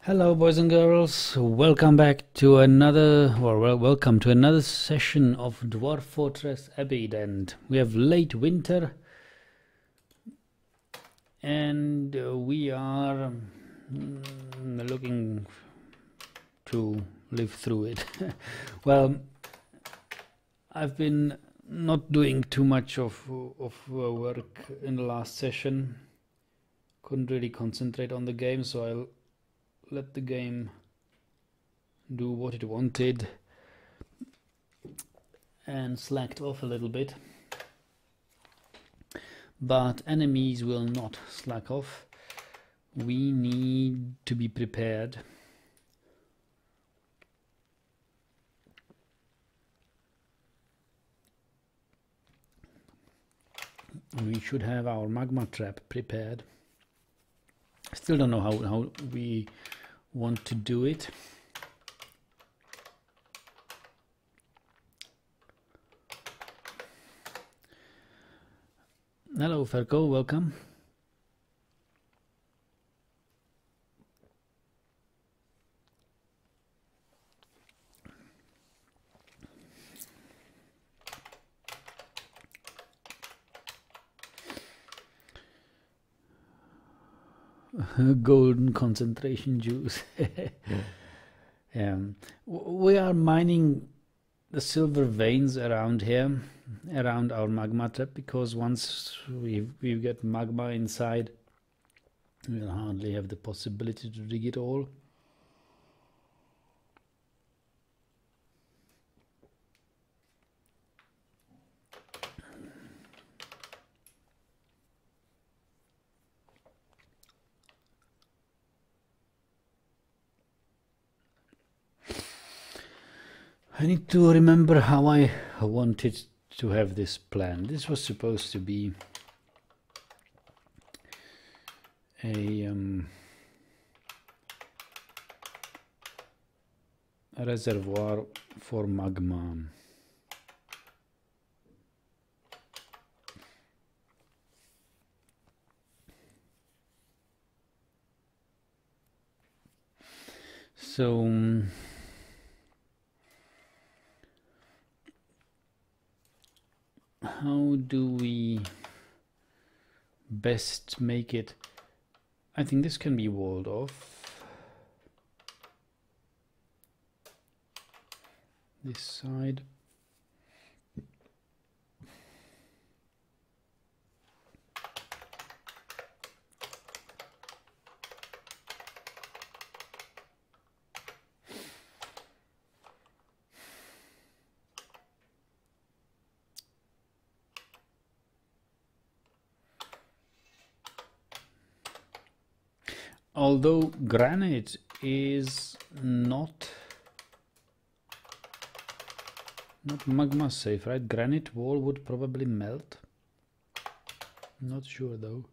Hello boys and girls, welcome back to another, welcome to another session of Dwarf Fortress Abbeydent. We have late winter and we are looking to live through it. Well, I've been not doing too much of work in the last session. Couldn't really concentrate on the game, so I'll let the game do what it wanted and slacked off a little bit. But enemies will not slack off. We need to be prepared. We should have our magma trap prepared. Still don't know how we want to do it. Hello Ferko, welcome. Golden concentration juice. We are mining the silver veins around here, around our magma trap, because once we get magma inside, we'll hardly have the possibility to dig it all. I need to remember how I wanted to have this plan. This was supposed to be a reservoir for magma. So how do we best make it? I think this can be walled off. This side. Although granite is not magma safe, right? Granite wall would probably melt. Not sure though.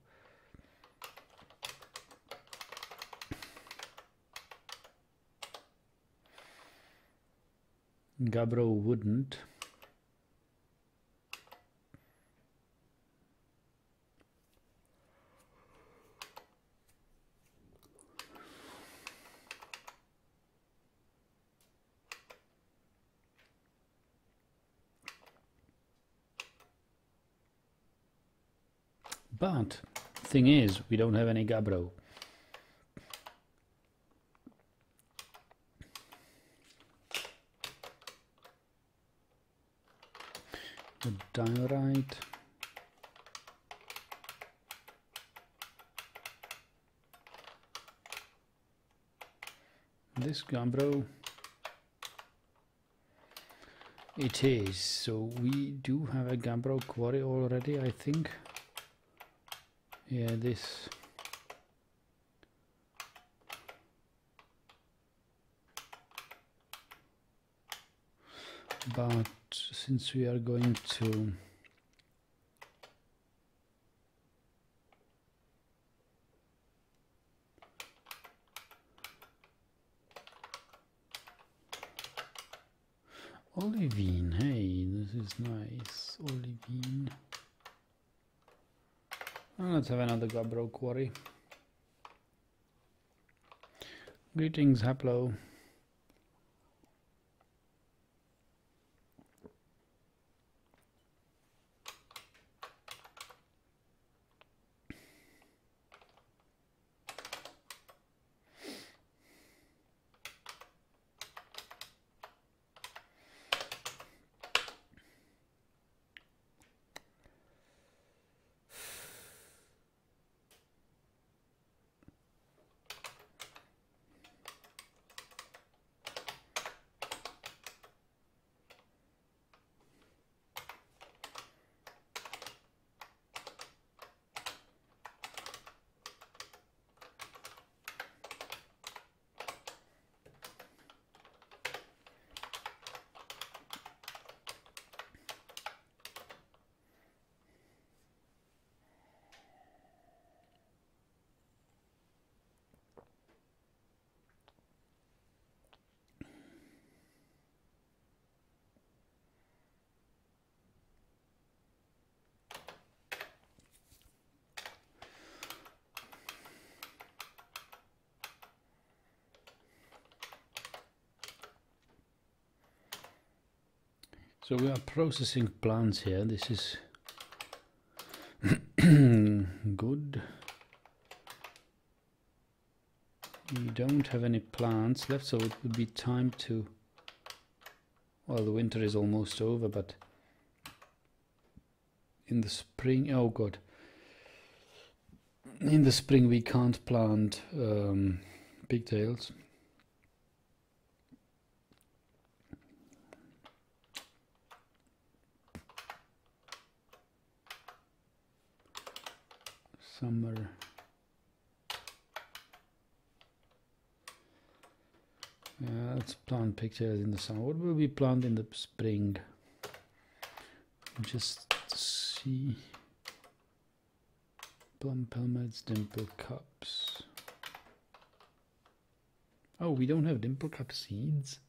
Gabbro wouldn't. But thing is, we don't have any gabbro. The diorite. This gabbro. It is. So we do have a gabbro quarry already, I think. Yeah, this. But since we are going to olivine, hey, this is nice. Olivine. Let's have another gabbro quarry. Greetings, Haplo. So we are processing plants here. This is good. We don't have any plants left, so it would be time to... Well, the winter is almost over, but in the spring... Oh god. In the spring we can't plant pigtails. Summer. Let's plant pigtails in the summer. What will we plant in the spring? Just see. Plum pelmets, dimple cups. Oh, we don't have dimple cup seeds.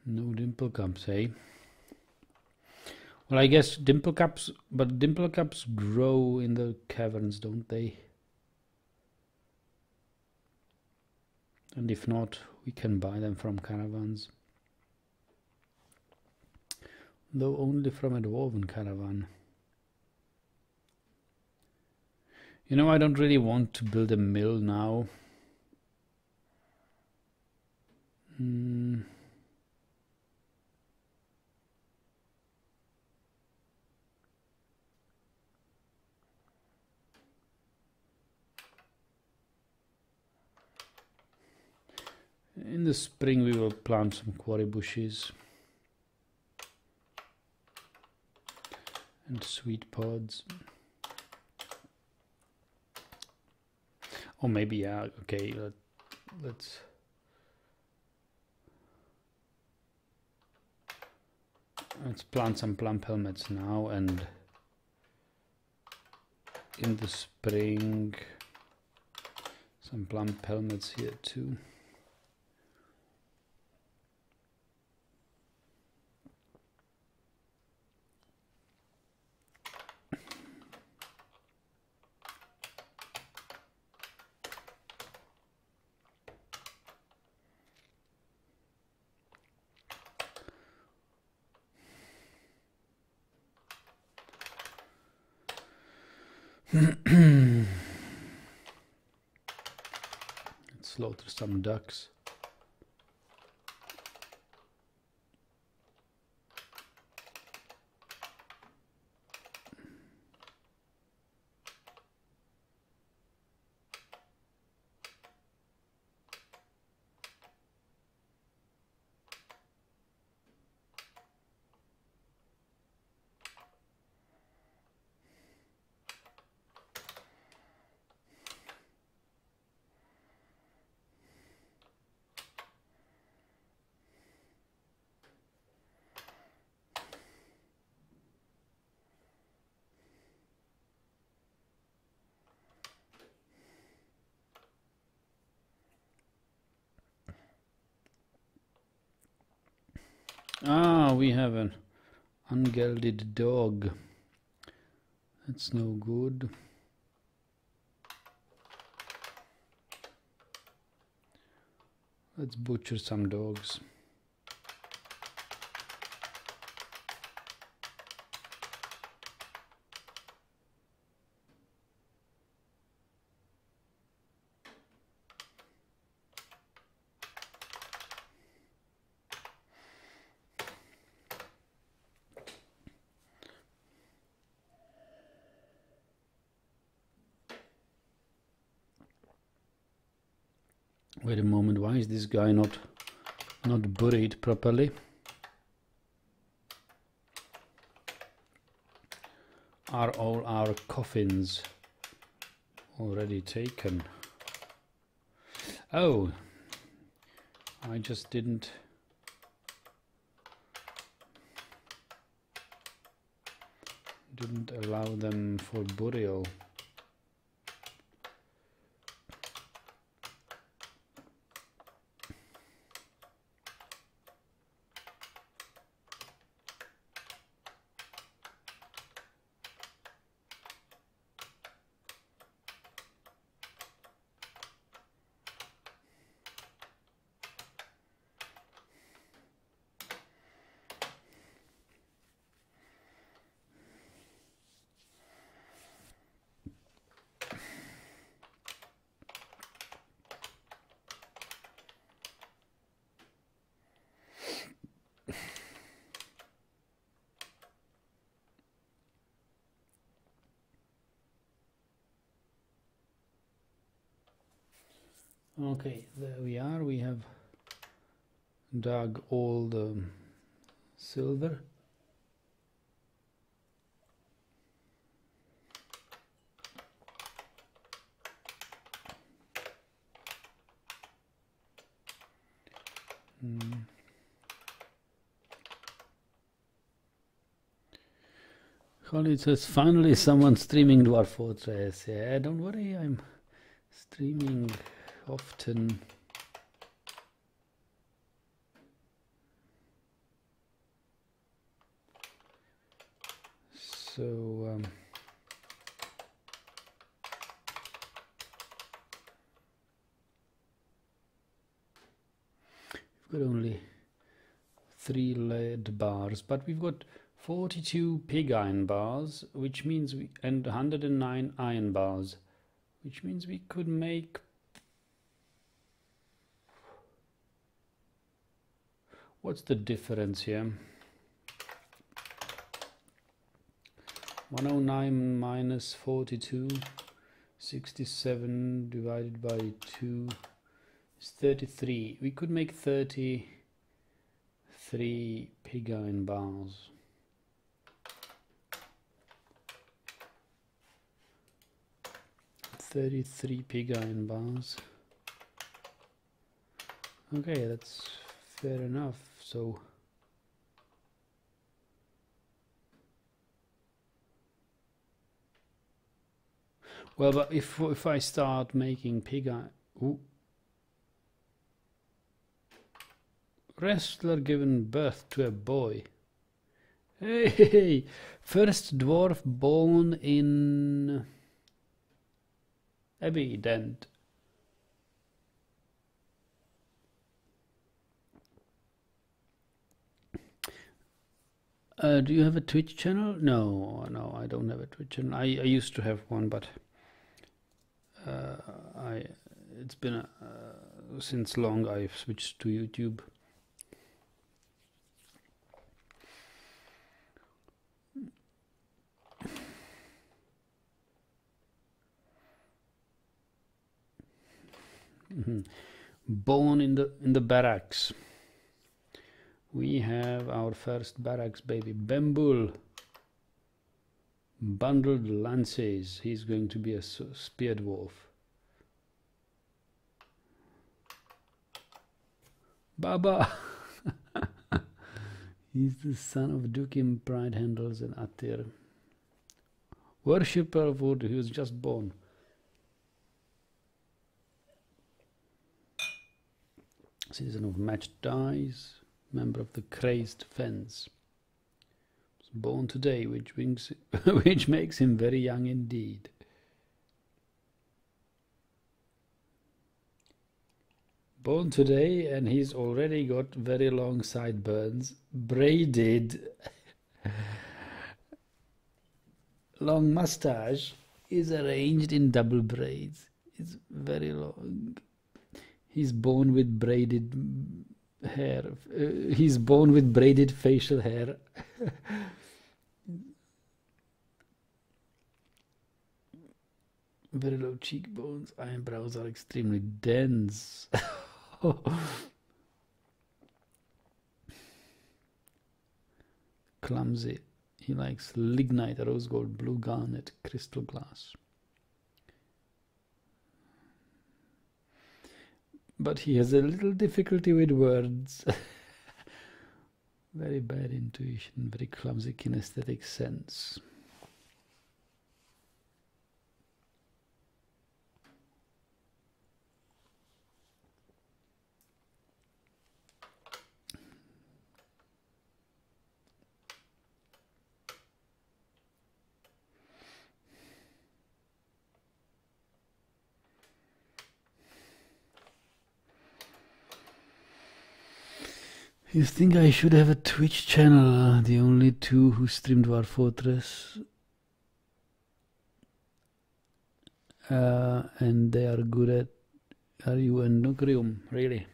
No dimple cups, eh? Well, I guess dimple cups, but dimple cups grow in the caverns, don't they? And if not, we can buy them from caravans. Though only from a dwarven caravan. You know, I don't really want to build a mill now. In the spring we will plant some quarry bushes and sweet pods. Or maybe, yeah, okay, let's plant some plum pelmets now, and in the spring some plum pelmets here too. Let's slaughter some ducks. Ah, we have an ungelded dog. That's no good. Let's butcher some dogs. Wait a moment, why is this guy not buried properly? Are all our coffins already taken? Oh, I just didn't allow them for burial. Okay, there we are. We have dug all the silver. Khalid says, finally someone streaming Dwarf Fortress. Yeah, don't worry, I'm streaming often. So we've got only 3 lead bars, but we've got 42 pig iron bars, which means and 109 iron bars, which means we could make what's the difference here? 109 minus 42, 67 divided by 2 is 33. We could make 33 pig iron bars. Pig iron bars. Okay, that's fair enough. So well, but if I start making pig iron, wrestler given birth to a boy. Hey, first dwarf born in Abbeydent. Do you have a Twitch channel? No, I don't have a Twitch channel. I used to have one, but it's been since long I've switched to YouTube. Born in the barracks. We have our first barracks baby, Bambul. Bundled lances. He's going to be a spear dwarf. Baba. He's the son of Dukim, Pride Handles, and Atir. Worshipper of wood. He was just born. Season of matched dice. member of the crazed fence. Was born today, which which makes him very young indeed. Born today, and he's already got very long sideburns, braided. Long mustache is arranged in double braids. It's very long. He's born with braided hair. He's born with braided facial hair. Very low cheekbones. Eyebrows are extremely dense. Clumsy. He likes lignite, rose gold, blue garnet, crystal glass. But he has a little difficulty with words. Very bad intuition, very clumsy kinesthetic sense. You think I should have a Twitch channel? The only two who stream Dwarf Fortress. And they are good at you and Nucleum, really.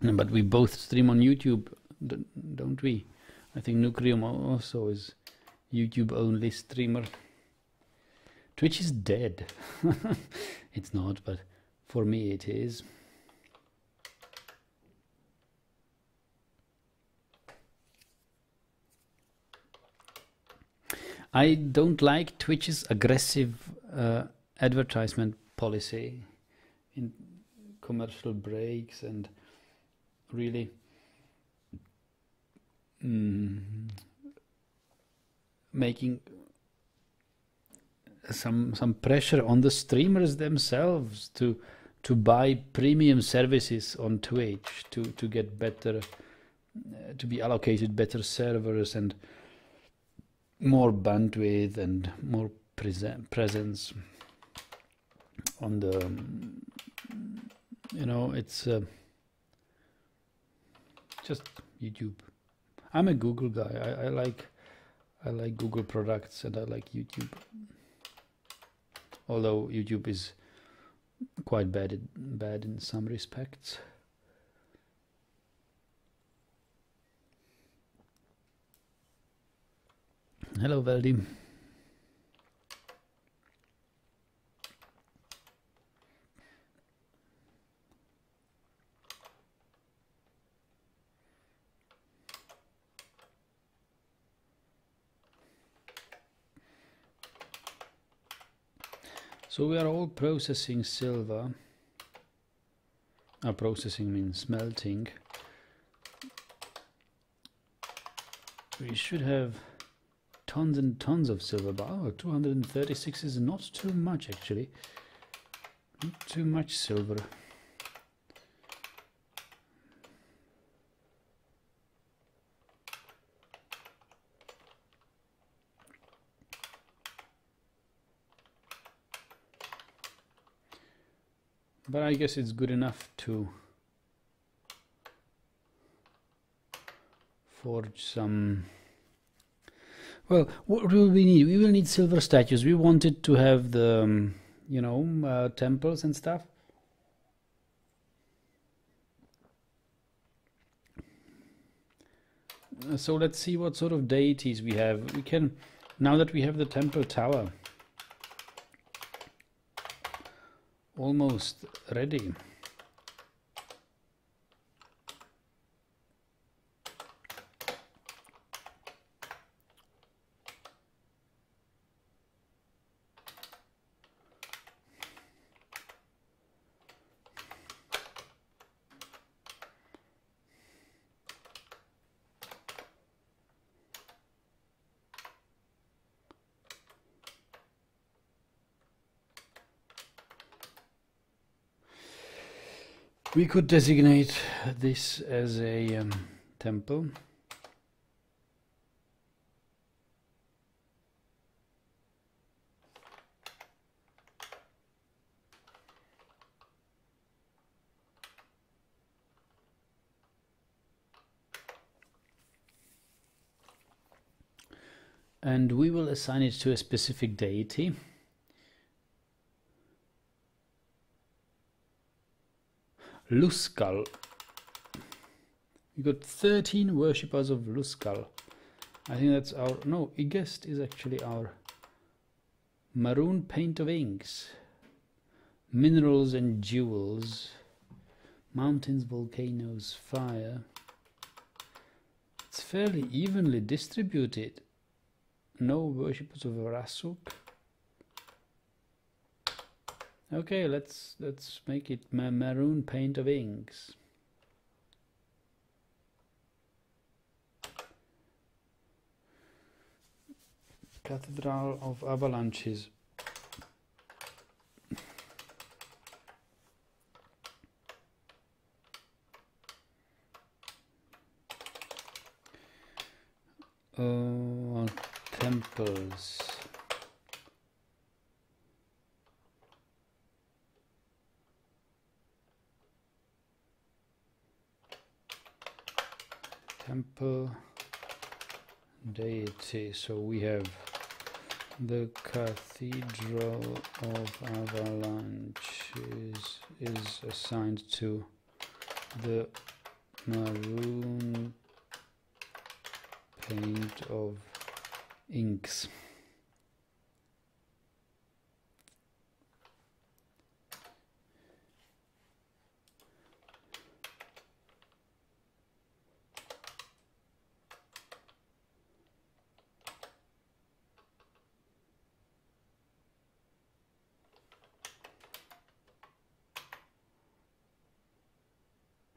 But we both stream on YouTube, don't we? I think Nucleum also is YouTube only streamer. Twitch is dead. It's not, but for me it is. I don't like Twitch's aggressive advertisement policy in commercial breaks and really making some pressure on the streamers themselves to buy premium services on Twitch to get better, to be allocated better servers and more bandwidth and more presence on the, you know, it's just YouTube. I'm a Google guy. I like Google products and I like YouTube. Although YouTube is quite bad in some respects. Hello, Valdi. So we are all processing silver. Processing means smelting. We should have tons and tons of silver, but 236 is not too much actually. Not too much silver. But I guess it's good enough to forge some. Well, what will we need? We will need silver statues. We wanted to have the, you know, temples and stuff. So let's see what sort of deities we have. We can, now that we have the temple tower almost ready. We could designate this as a temple. And we will assign it to a specific deity. Luskal. We got 13 worshippers of Luskal. I think that's our... No, Igest is actually our maroon paint of inks. Minerals and jewels. Mountains, volcanoes, fire. It's fairly evenly distributed. No worshippers of Rasuk. Okay, let's make it maroon paint of inks. Cathedral of Avalanches. Temples. Temple deity. So we have the Cathedral of Avalanches is assigned to the maroon paint of inks.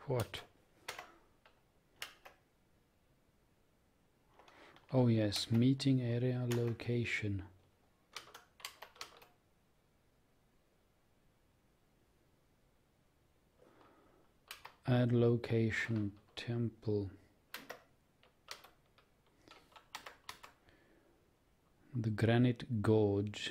What? Oh yes, meeting area location. Add location, temple. The Granite Gorge.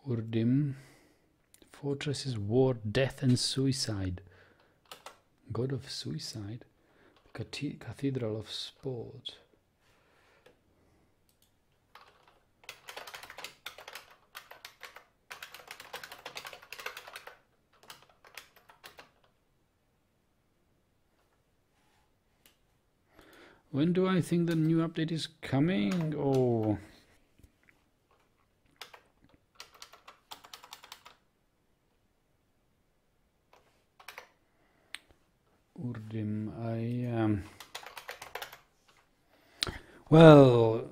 Urdim. Fortresses, war, death and suicide. God of suicide. Cathedral of sport. When do I think the new update is coming? Oh... Urdim, well,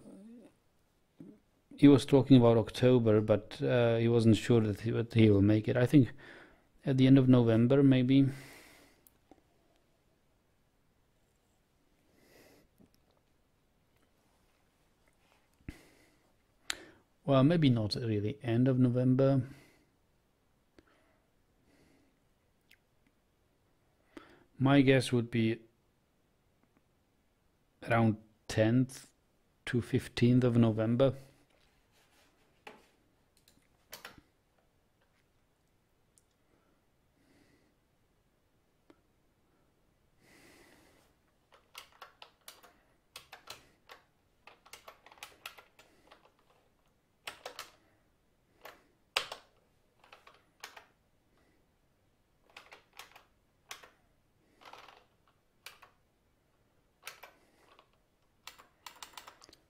he was talking about October, but he wasn't sure that he will make it. I think at the end of November, maybe. Well, maybe not really end of November. My guess would be around 10th to 15th of November.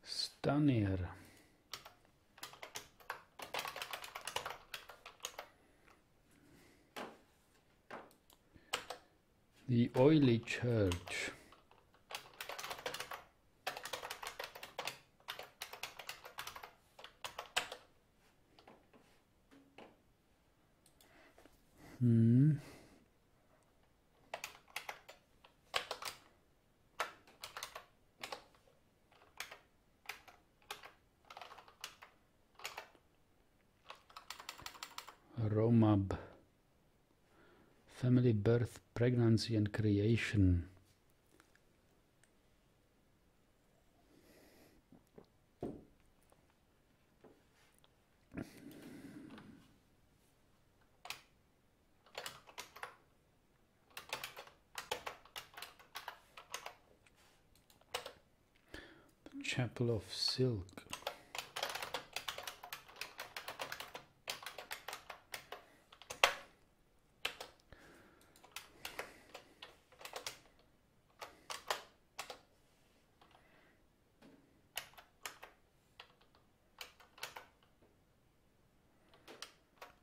Stanir. The oily church. Romab. Family, birth, pregnancy and creation. The Chapel of Silk.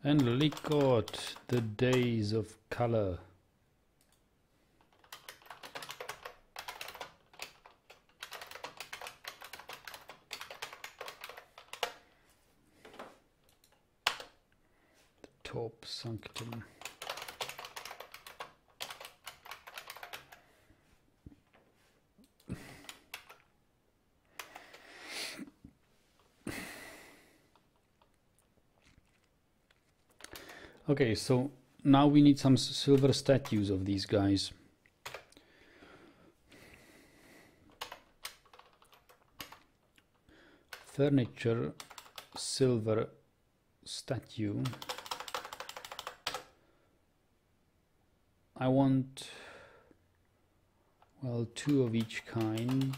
And Likot, the days of color. The top sanctum. Okay, so now we need some silver statues of these guys. Furniture, silver statue. I want, well, 2 of each kind.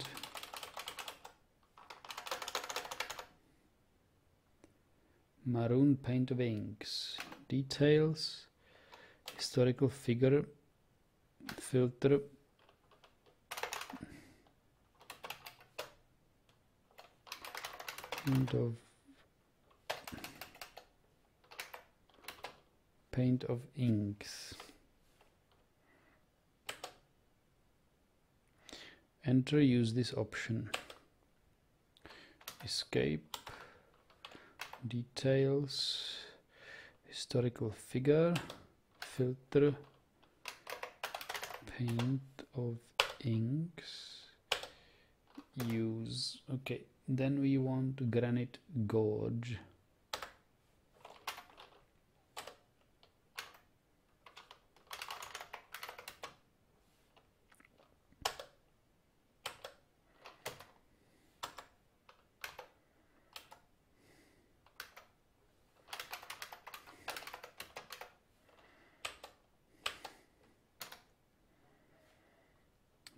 Maroon paint of inks. Details, historical figure, filter, paint of inks. Enter, use this option. Escape, details, historical figure, filter, paint of inks, use. Okay, then we want granite gorge.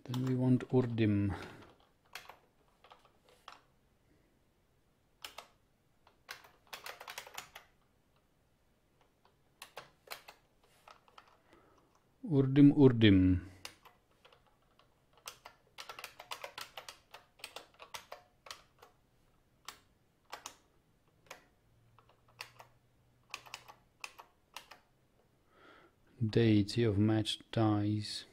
Then we want Urdim. Urdim. Deity of matched dies.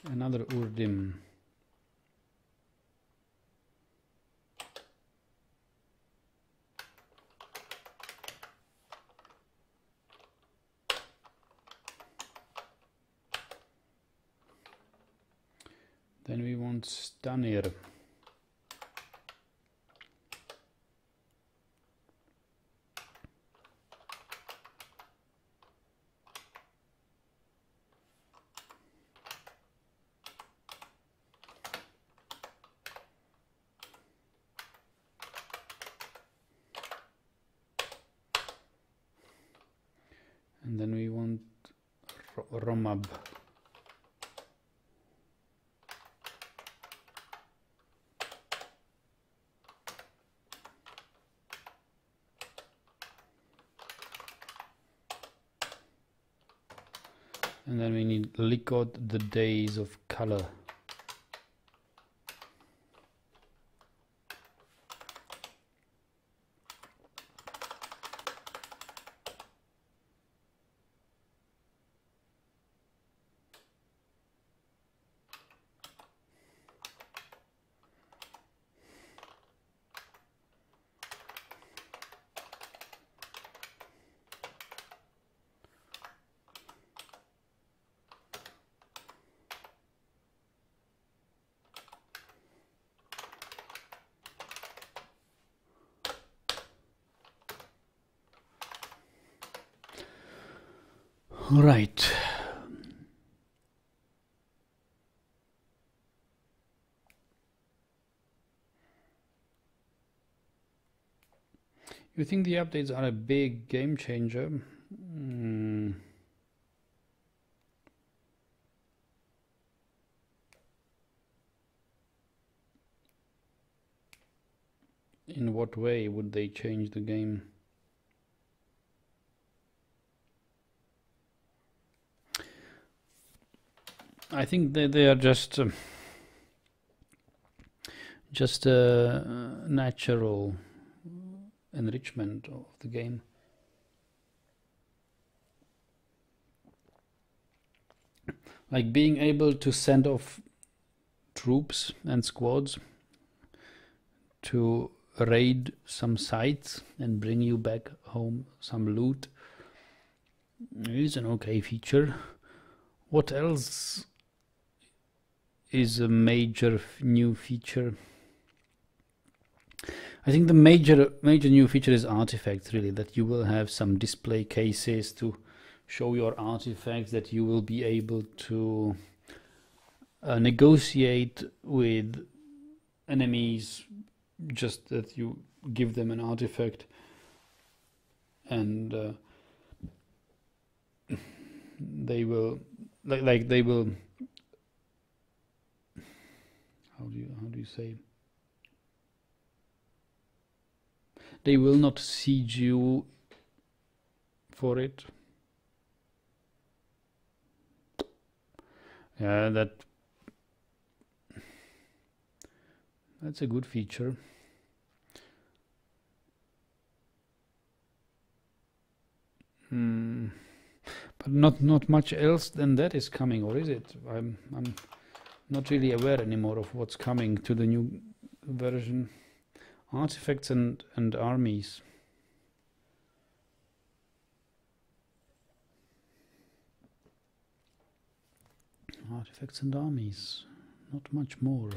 Another Urdim. Then we want Stanir. And then we want Romab. And then we need Likot, the days of color. All right. You think the updates are a big game changer? In what way would they change the game? I think that they are just a natural enrichment of the game. Like being able to send off troops and squads to raid some sites and bring you back home some loot is an okay feature. What else is a major new feature? I think the major new feature is artifacts, really, that you will have some display cases to show your artifacts, that you will be able to negotiate with enemies, just that you give them an artifact and they will they will, how do you say, they will not siege you for it. Yeah, that's a good feature. But not much else than that is coming, or is it? I'm not really aware anymore of what's coming to the new version. Artifacts and armies. Artifacts and armies. Not much more.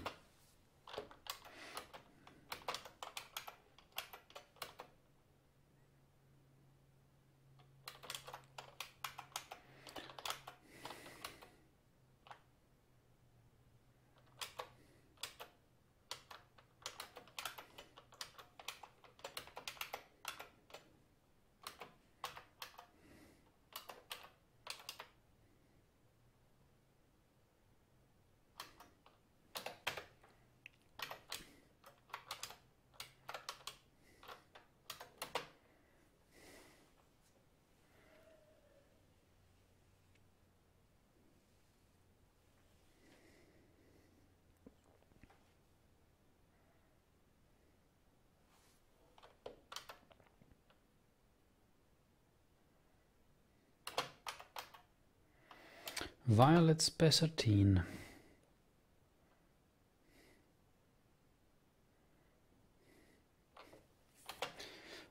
Violet Spessartine.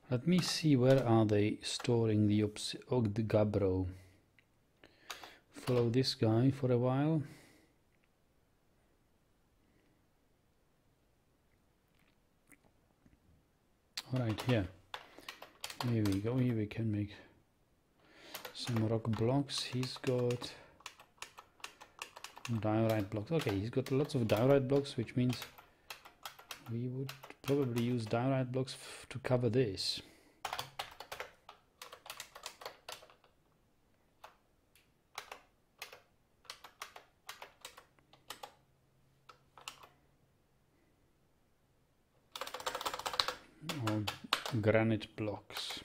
Let me see, where are they storing the Gabbro? Follow this guy for a while. Alright, here we go. Here we can make some rock blocks. He's got diorite blocks. Okay, he's got lots of diorite blocks, which means we would probably use diorite blocks to cover this. Or granite blocks.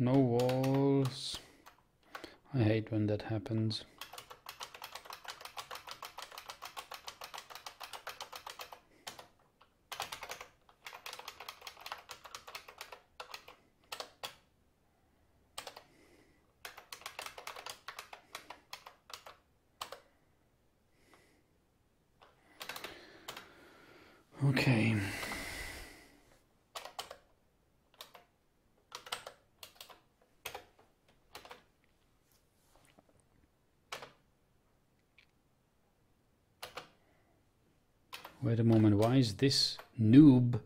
No walls. I hate when that happens. Okay. Wait a moment, why is this noob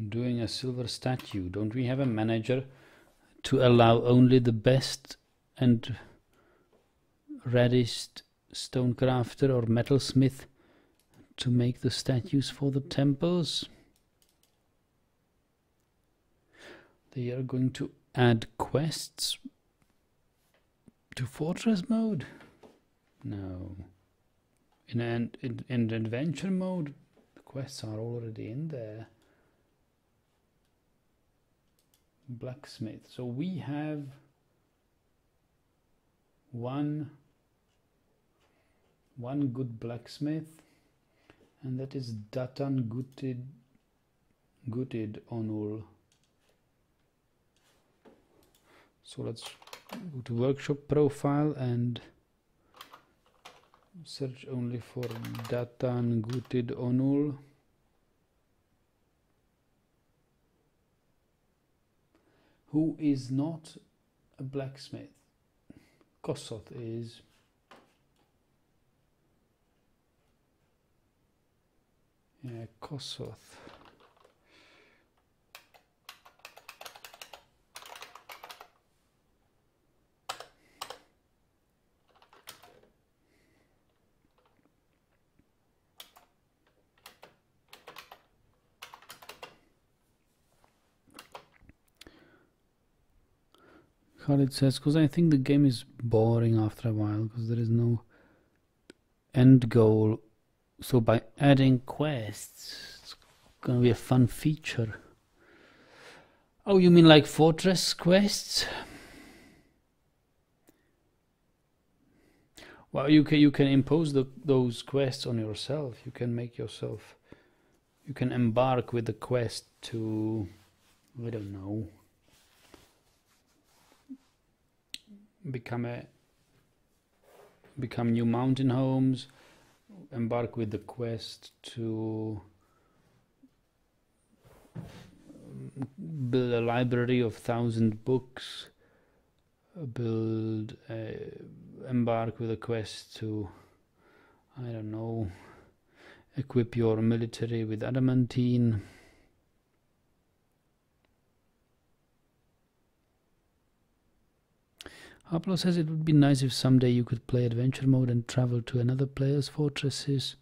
doing a silver statue? Don't we have a manager to allow only the best and reddest stonecrafter or metalsmith to make the statues for the temples? They are going to add quests to fortress mode? No. In adventure mode, the quests are already in there. Blacksmith. So we have one good blacksmith, and that is Datan Gutid Onul. So let's go to workshop profile and search only for Datan Gutid Onul. Who is not a blacksmith? Kosoth is. Yeah, Kosoth. Khalid says, because I think the game is boring after a while, because there is no end goal. So by adding quests, it's going to be a fun feature. Oh, you mean like fortress quests? Well, you can impose those quests on yourself. You can make yourself. You can embark with the quest to, I don't know, become new mountain homes, embark with the quest to build a library of 1,000 books, embark with a quest to, I don't know, equip your military with adamantine. Apollo says it would be nice if someday you could play adventure mode and travel to another player's fortresses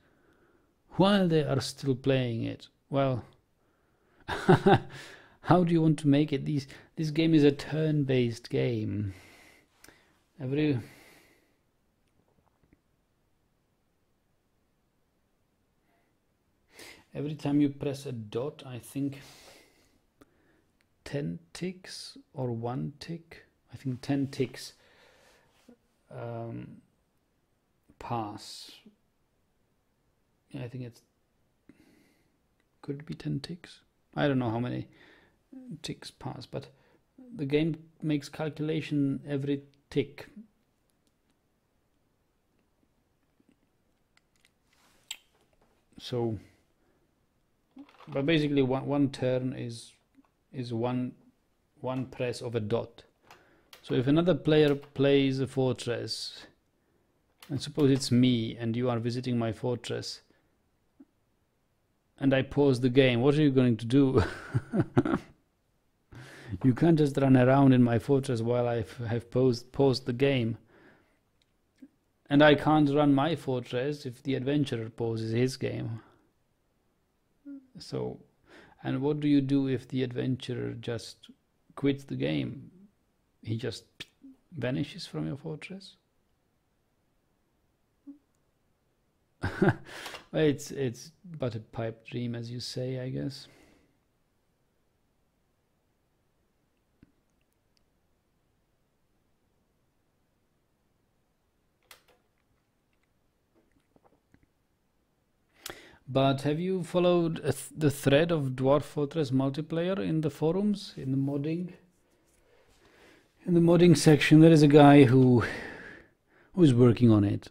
while they are still playing it. Well, how do you want to make it? This game is a turn-based game. Every time you press a dot, I think 10 ticks or 1 tick. I think 10 ticks pass. Yeah, I think it's. Could it be 10 ticks? I don't know how many ticks pass, but the game makes calculation every tick. So, but basically one turn is one press of a dot. So if another player plays a fortress, and suppose it's me and you are visiting my fortress, and I pause the game, what are you going to do? You can't just run around in my fortress while I have paused the game. And I can't run my fortress if the adventurer pauses his game. So, and what do you do if the adventurer just quits the game? He just vanishes from your fortress? It's but a pipe dream, as you say, I guess. But have you followed the thread of Dwarf Fortress multiplayer in the forums, in the modding? In the modding section, there is a guy who is working on it.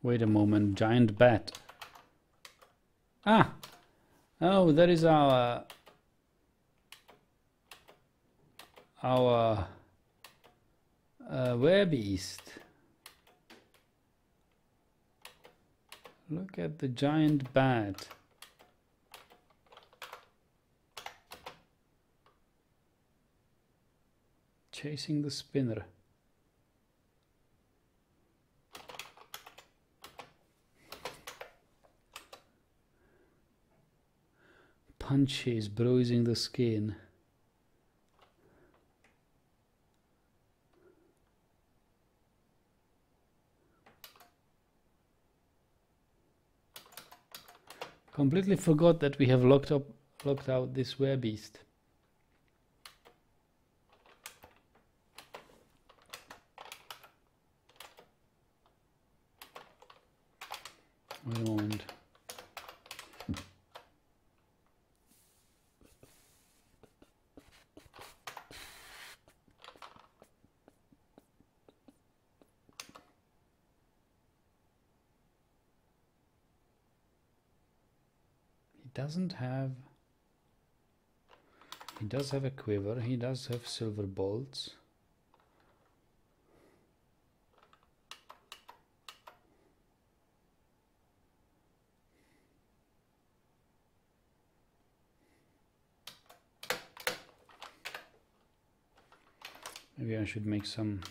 Wait a moment, giant bat. Ah! Oh, that is our werebeast. Look at the giant bat. Chasing the spinner. Punches bruising the skin. Completely forgot that we have locked out this werebeast. Wait a moment. He does have a quiver, he does have silver bolts. Maybe I should make some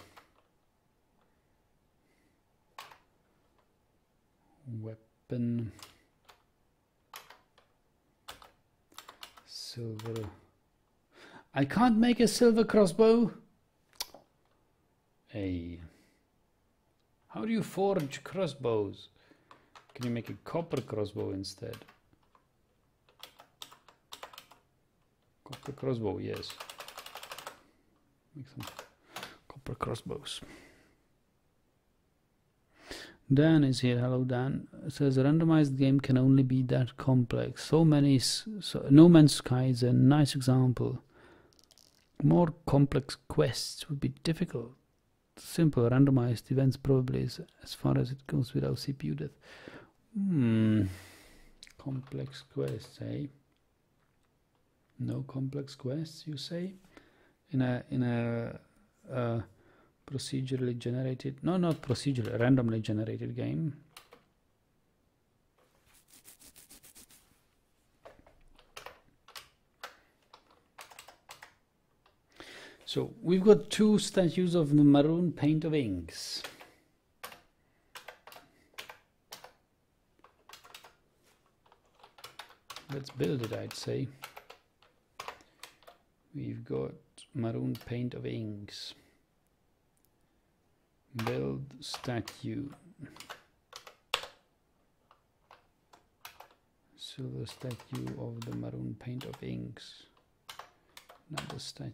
weapon. Silver. I can't make a silver crossbow. Hey. How do you forge crossbows? Can you make a copper crossbow instead? Copper crossbow, yes. Make some copper crossbows. Dan is here. Hello, Dan. It says a randomized game can only be that complex. So No Man's Sky is a nice example. More complex quests would be difficult. Simple randomized events probably is as far as it goes without CPU death. Complex quests, eh? No complex quests, you say? In a procedurally generated, no, not procedurally, randomly generated game. So we've got 2 statues of the maroon paint of inks. Let's build it, I'd say. We've got maroon paint of inks. Build statue. Silver statue of the maroon paint of inks. Another statue.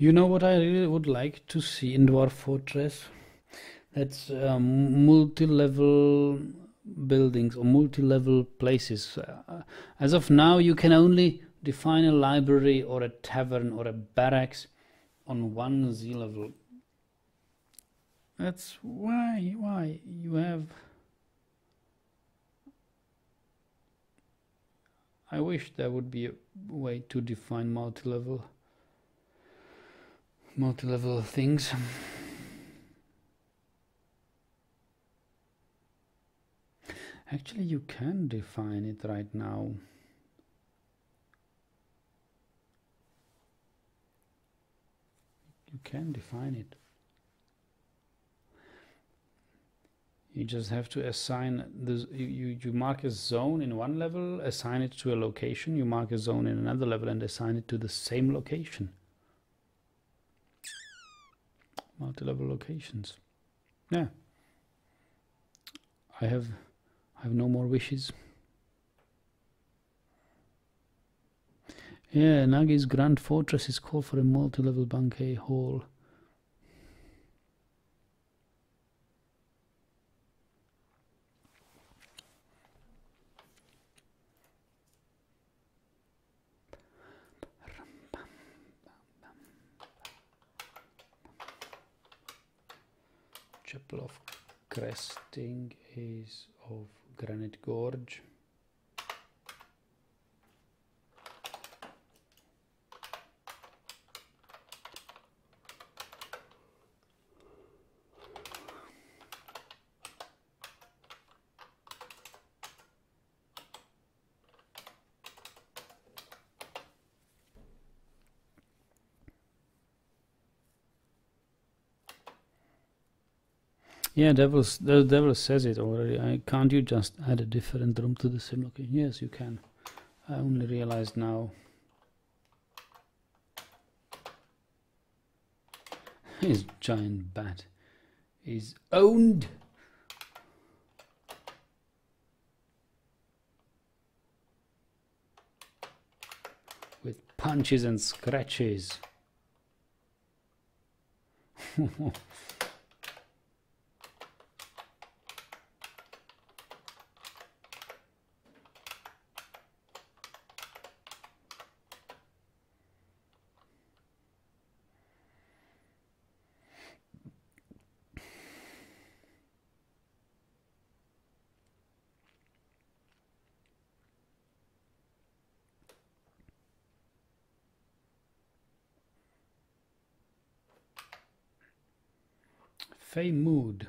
You know what I really would like to see in Dwarf Fortress? That's multi-level buildings or multi-level places. As of now, you can only define a library or a tavern or a barracks on one Z level. That's why you have... I wish there would be a way to define multi-level things. Actually, you can define it right now. You can define it. You just have to assign this. You mark a zone in one level, assign it to a location. You mark a zone in another level and assign it to the same location. Multi-level locations. Yeah. I have no more wishes. Yeah, Nagi's Grand Fortress is called for a multi-level banquet hall. Chapel of Cresting is of Granite Gorge. Yeah, the devil says it already. Can't you just add a different room to the same location? Yes, you can. I only realized now. His giant bat is owned. With punches and scratches. Fey mood.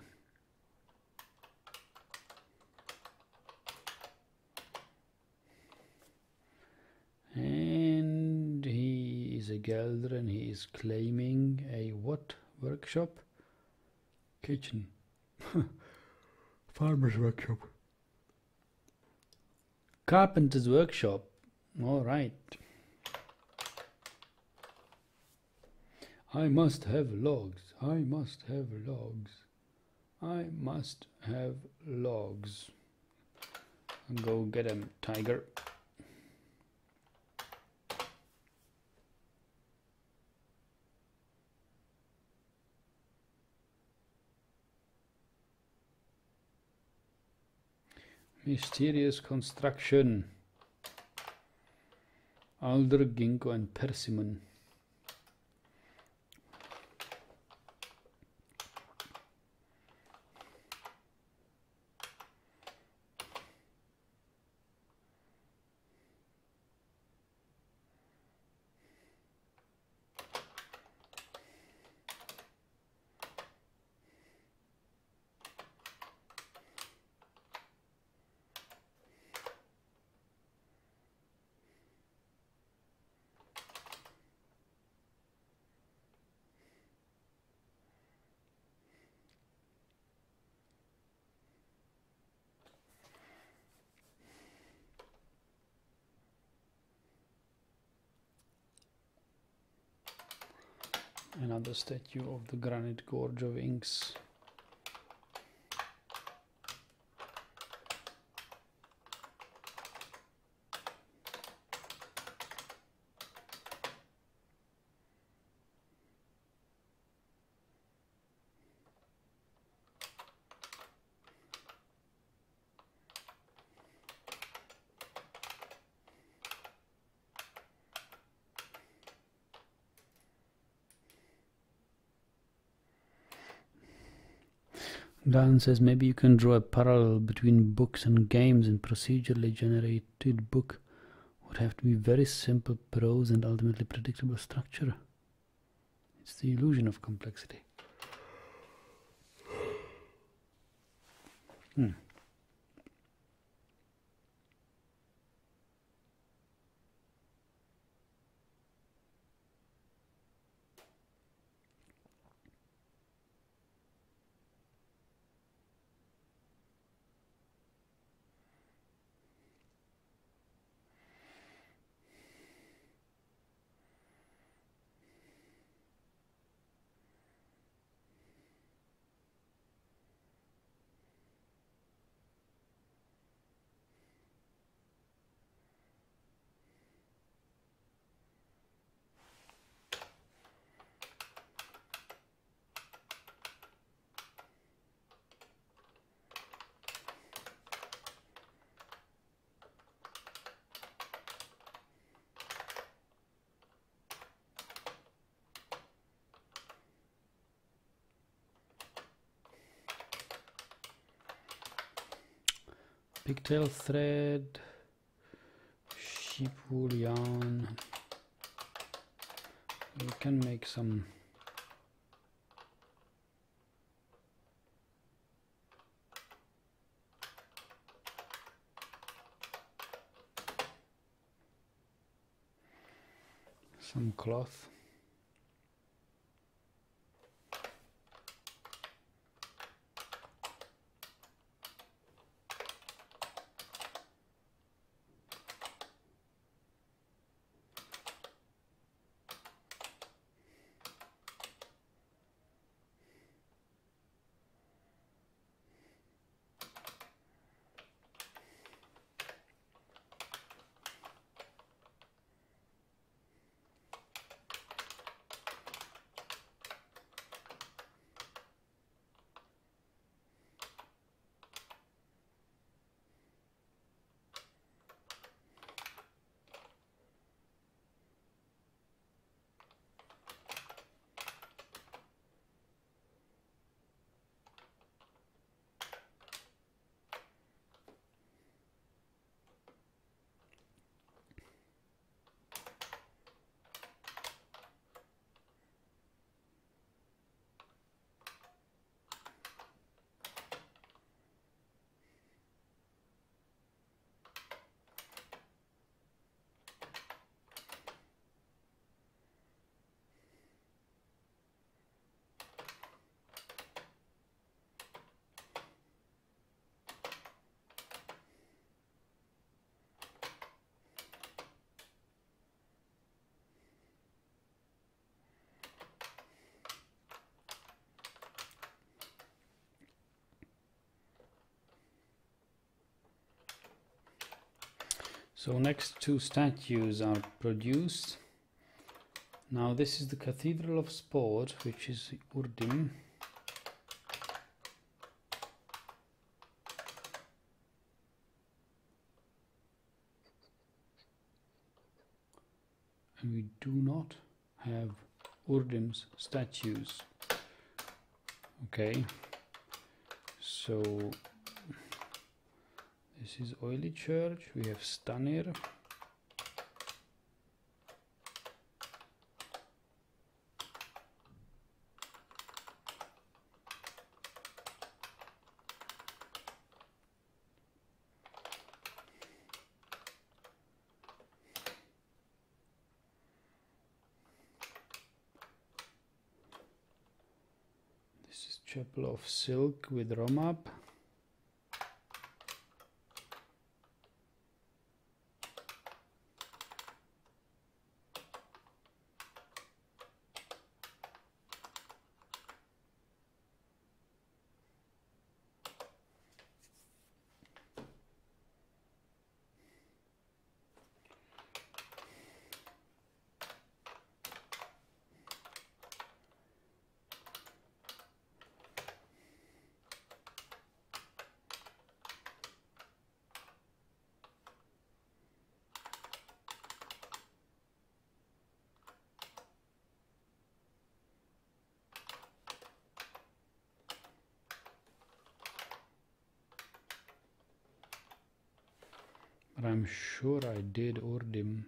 And he is a Gelder and he is claiming a what? Workshop? Kitchen. Farmer's workshop. Carpenter's workshop. All right. I must have logs. I must have logs. I must have logs. Go get him, tiger. Mysterious construction. Alder, ginkgo and persimmon. Another statue of the Granite Gorge of Inks. Dan says maybe you can draw a parallel between books and games, and procedurally generated book would have to be very simple prose and ultimately predictable structure. It's the illusion of complexity. Pigtail thread, sheep wool yarn. We can make some cloth. So next two statues are produced. Now this is the Cathedral of Sport, which is Urdim. And we do not have Urdim's statues. Okay, so this is Oily Church, we have Stanir. This is Chapel of Silk with Romab. But I'm sure I did Urdim.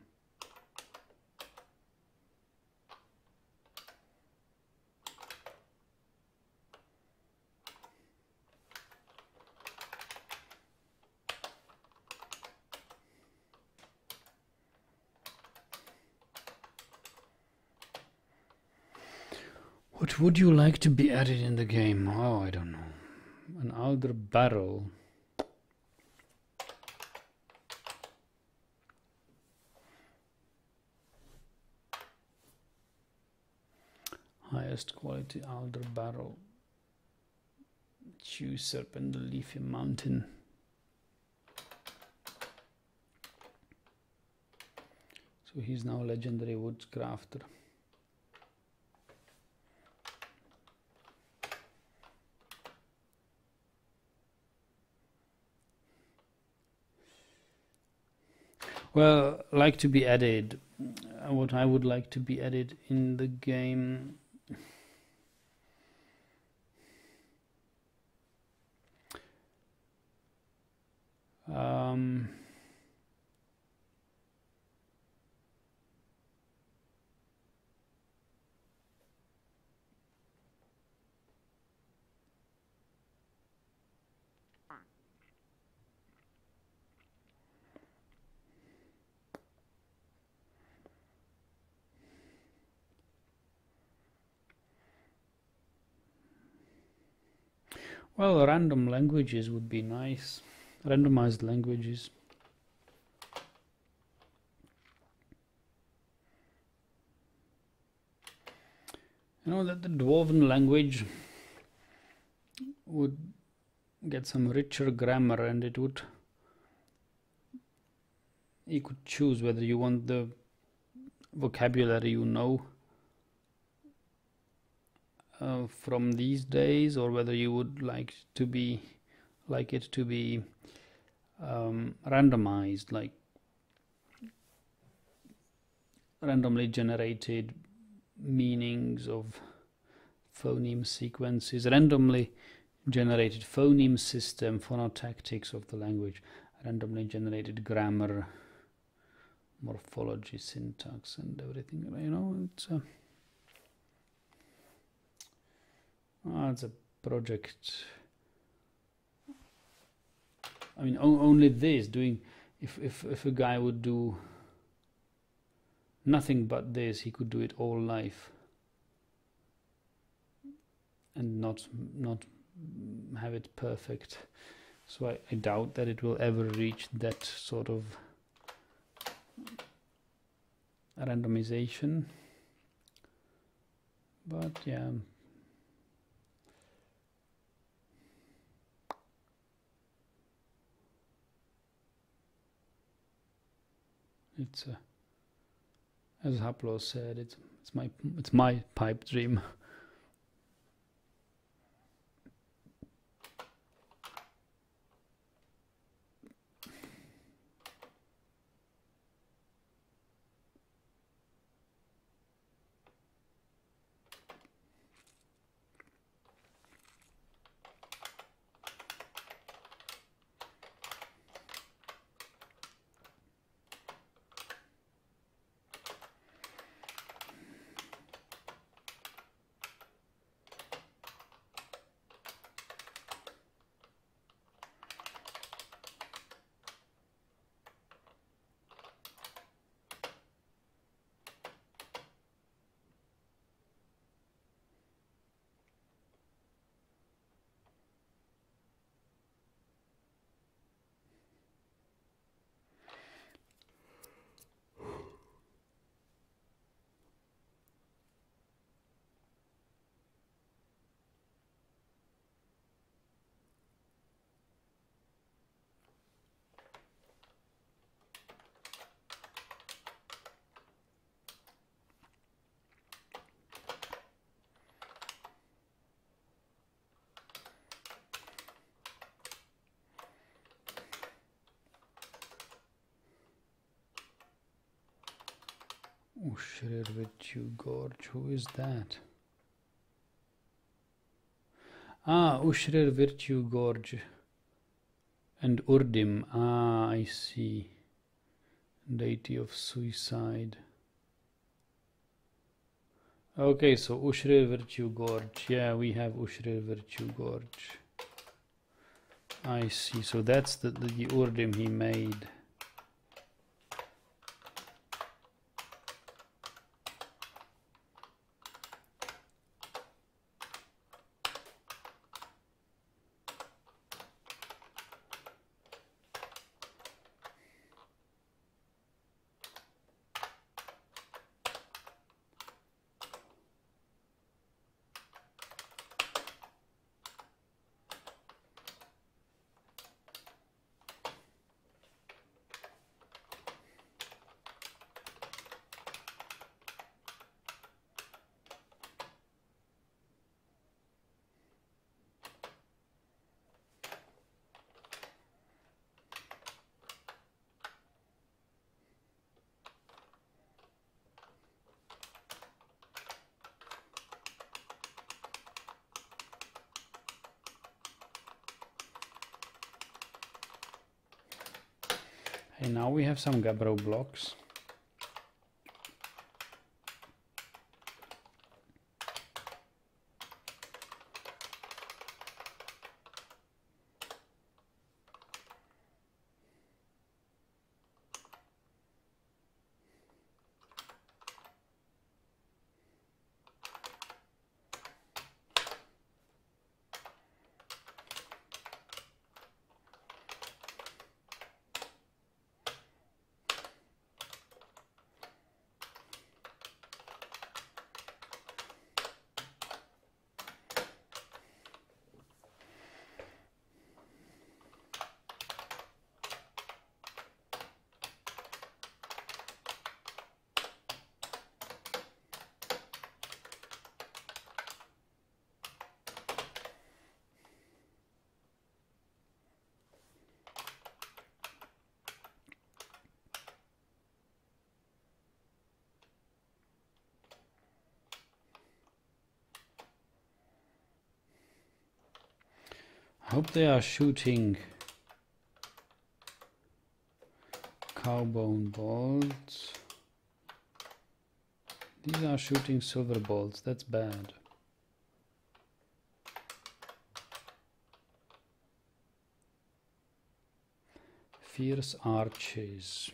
What would you like to be added in the game? Oh, I don't know. An alder barrel. Highest quality alder barrel. Choose Serpent the Leafy Mountain. So he's now a legendary wood crafter. Well, like to be added. What I would like to be added in the game. Well, random languages would be nice. Randomized languages. You know that the Dwarven language would get some richer grammar, and it would, you could choose whether you want the vocabulary you know from these days, or whether you would like it to be randomized, like randomly generated meanings of phoneme sequences, randomly generated phoneme system, phonotactics of the language, randomly generated grammar, morphology, syntax, and everything. You know, it's a project. I mean, only this doing. If a guy would do nothing but this, he could do it all life, and not have it perfect. So I doubt that it will ever reach that sort of randomization. But yeah. It's as Haplo said, it's my pipe dream. Ushrer Virtue Gorge, who is that? Ah, Ushrer Virtue Gorge and Urdim. Ah, I see. Deity of suicide. Okay, so Ushrir Virtue Gorge. Yeah, we have Ushrir Virtue Gorge. I see. So that's the Urdim he made. And now we have some Gabbro blocks. I hope they are shooting cowbone bolts. These are shooting silver bolts. That's bad. Fierce arches.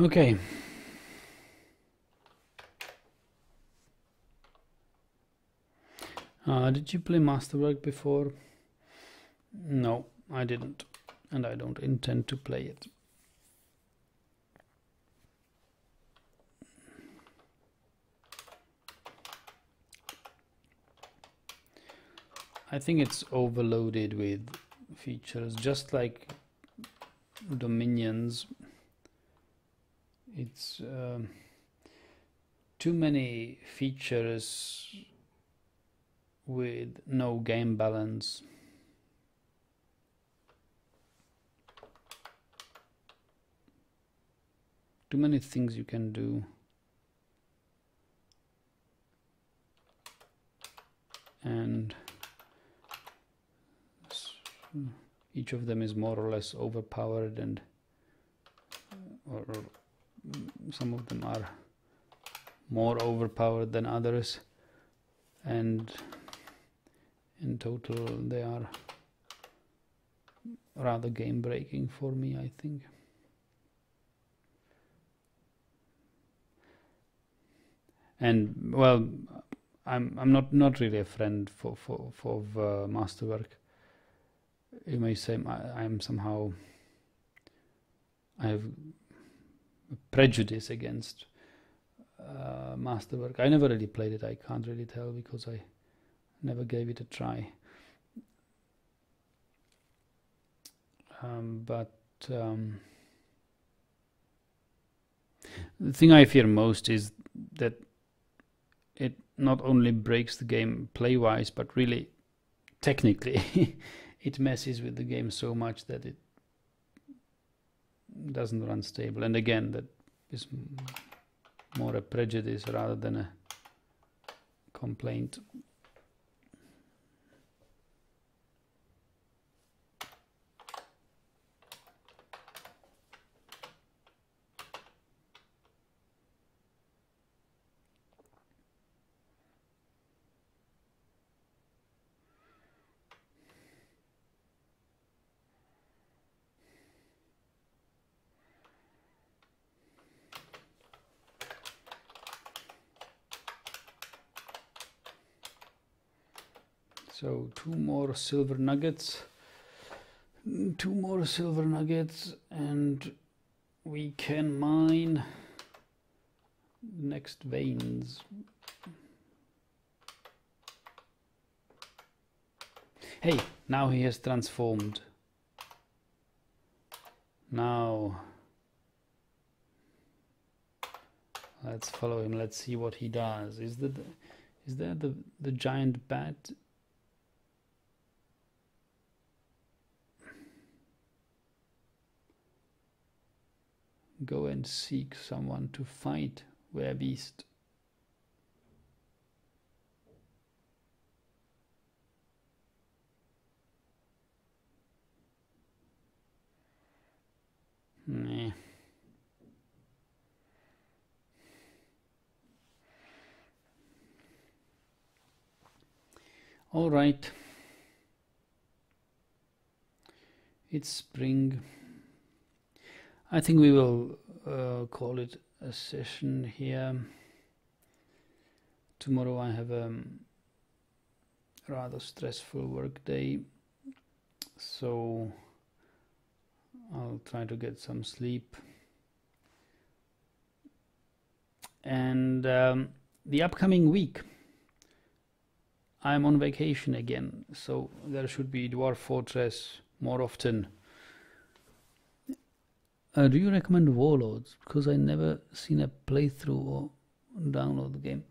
Okay. Did you play Masterwork before? No, I didn't, and I don't intend to play it. I think it's overloaded with features, just like Dominions. It's too many features with no game balance. Too many things you can do. And each of them is more or less overpowered, and or some of them are more overpowered than others, and in total they are rather game breaking for me, I think. And well, I'm not really a friend for Masterwork. You may say I'm somehow, I have a prejudice against Masterwork. I never really played it. I can't really tell because I never gave it a try. But the thing I fear most is that it not only breaks the game play-wise, but really technically it messes with the game so much that it doesn't run stable. And again, that is more a prejudice rather than a complaint. So 2 more silver nuggets, and we can mine the next veins. Hey, now he has transformed. Now let's follow him. Let's see what he does. Is there the giant bat? Go and seek someone to fight, Werebeast. Nah. All right. It's spring. I think we will call it a session here. Tomorrow I have a rather stressful work day, so I'll try to get some sleep. And the upcoming week I'm on vacation again, so there should be Dwarf Fortress more often. Do you recommend Warlords? Because I never seen a playthrough or download the game.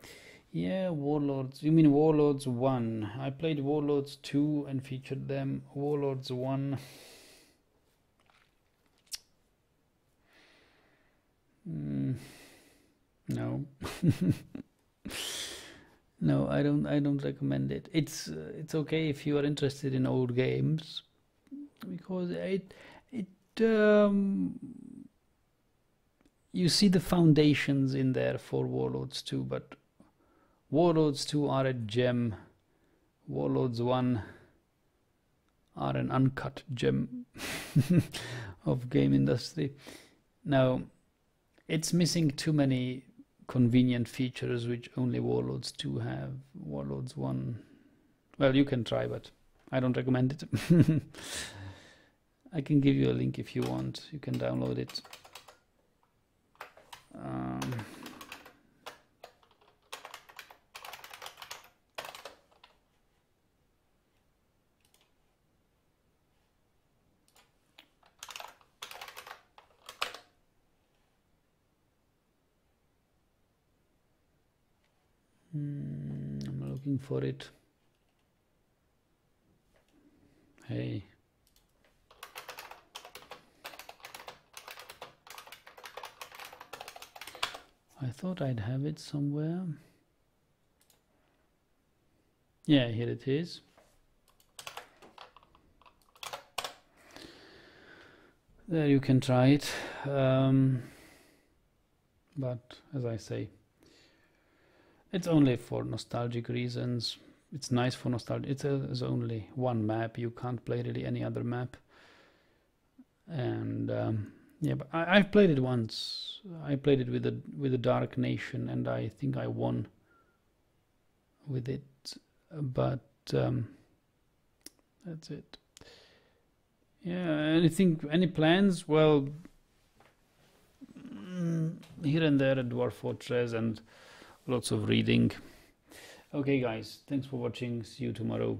Yeah, Warlords. You mean Warlords 1? I played Warlords 2 and featured them. Warlords 1. No. No, I don't recommend it. It's okay if you are interested in old games, because you see the foundations in there for Warlords 2, but Warlords 2 are a gem. Warlords 1 are an uncut gem of game industry. Now, it's missing too many convenient features which only Warlords 2 have. Warlords 1 Well, you can try, but I don't recommend it. I can give you a link if you want. You can download it. I'm looking for it. Hey. I thought I'd have it somewhere. Yeah, here it is. There you can try it. But as I say, it's only for nostalgic reasons. It's nice for nostalgia. It's only one map. You can't play really any other map. And yeah, but I've played it once. I played it with the Dark Nation, and I think I won with it. But that's it. Yeah. Any plans? Well, here and there at Dwarf Fortress and lots of reading. Okay, guys, thanks for watching. See you tomorrow.